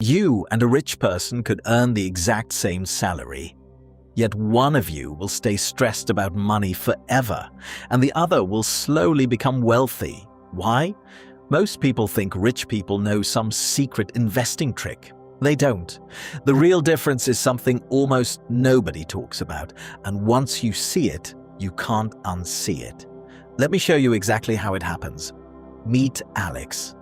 You and a rich person could earn the exact same salary. Yet one of you will stay stressed about money forever, and the other will slowly become wealthy. Why? Most people think rich people know some secret investing trick. They don't. The real difference is something almost nobody talks about, and once you see it, you can't unsee it. Let me show you exactly how it happens. Meet Alex.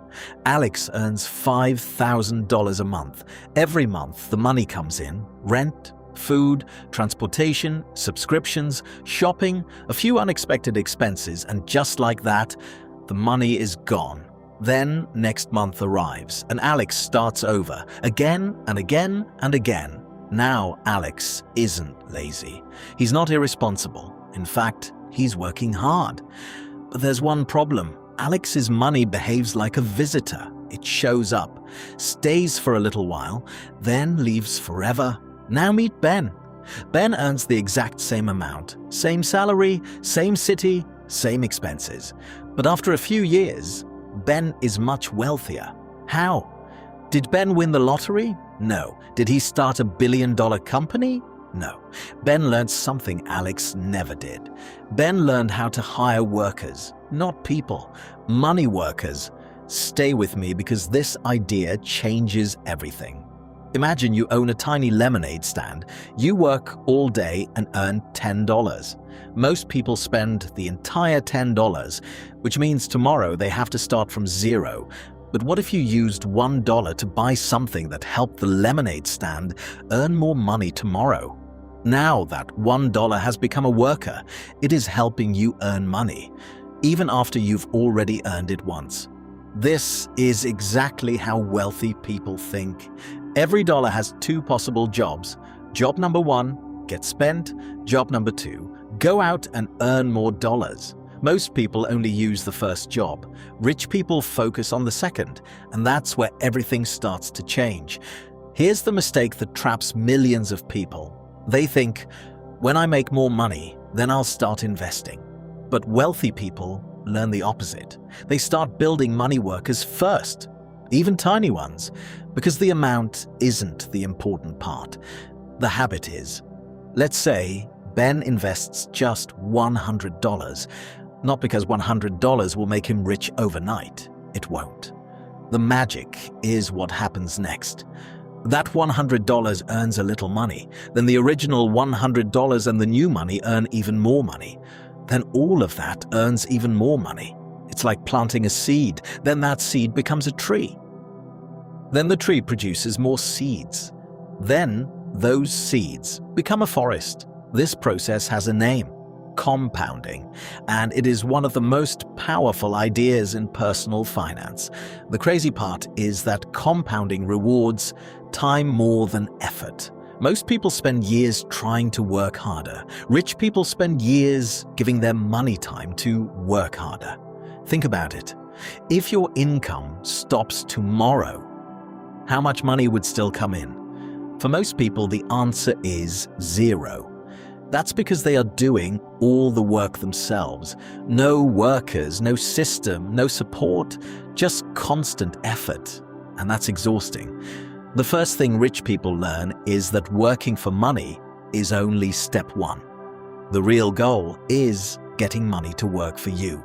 Alex earns $5,000 a month. Every month, the money comes in: rent, food, transportation, subscriptions, shopping, a few unexpected expenses, and just like that, the money is gone. Then next month arrives, and Alex starts over, again and again and again. Now Alex isn't lazy. He's not irresponsible. In fact, he's working hard. But there's one problem. Alex's money behaves like a visitor. It shows up, stays for a little while, then leaves forever. Now meet Ben. Ben earns the exact same amount, same salary, same city, same expenses. But after a few years, Ben is much wealthier. How? Did Ben win the lottery? No. Did he start a billion-dollar company? No. Ben learned something Alex never did. Ben learned how to hire workers, not people, money workers. Stay with me because this idea changes everything. Imagine you own a tiny lemonade stand. You work all day and earn $10. Most people spend the entire $10, which means tomorrow they have to start from zero. But what if you used $1 to buy something that helped the lemonade stand earn more money tomorrow? Now that $1 has become a worker, it is helping you earn money, even after you've already earned it once. This is exactly how wealthy people think. Every dollar has two possible jobs. Job number one, get spent. Job number two, go out and earn more dollars. Most people only use the first job. Rich people focus on the second, and that's where everything starts to change. Here's the mistake that traps millions of people. They think, when I make more money, then I'll start investing. But wealthy people learn the opposite. They start building money workers first, even tiny ones, because the amount isn't the important part. The habit is. Let's say Ben invests just $100, not because $100 will make him rich overnight. It won't. The magic is what happens next. That $100 earns a little money, then the original $100 and the new money earn even more money. Then all of that earns even more money. It's like planting a seed, then that seed becomes a tree. Then the tree produces more seeds. Then those seeds become a forest. This process has a name: compounding, and it is one of the most powerful ideas in personal finance. The crazy part is that compounding rewards time more than effort. Most people spend years trying to work harder. Rich people spend years giving their money time to work harder. Think about it. If your income stops tomorrow, how much money would still come in? For most people, the answer is zero. That's because they are doing all the work themselves. No workers, no system, no support, just constant effort. And that's exhausting. The first thing rich people learn is that working for money is only step one. The real goal is getting money to work for you.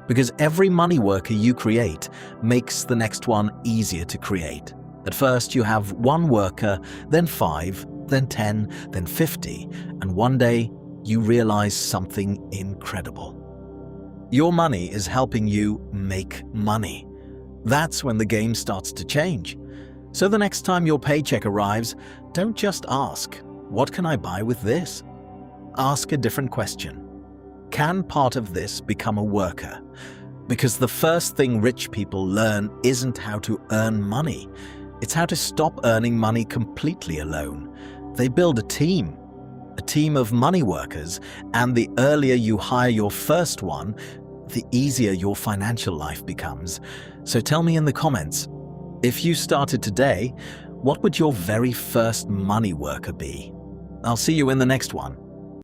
Because every money worker you create makes the next one easier to create. At first you have one worker, then 5, then 10, then 50, and one day you realize something incredible. Your money is helping you make money. That's when the game starts to change. So the next time your paycheck arrives, don't just ask, "What can I buy with this?" Ask a different question. Can part of this become a worker? Because the first thing rich people learn isn't how to earn money. It's how to stop earning money completely alone. They build a team of money workers, and the earlier you hire your first one, the easier your financial life becomes. So tell me in the comments, if you started today, what would your very first money worker be? I'll see you in the next one.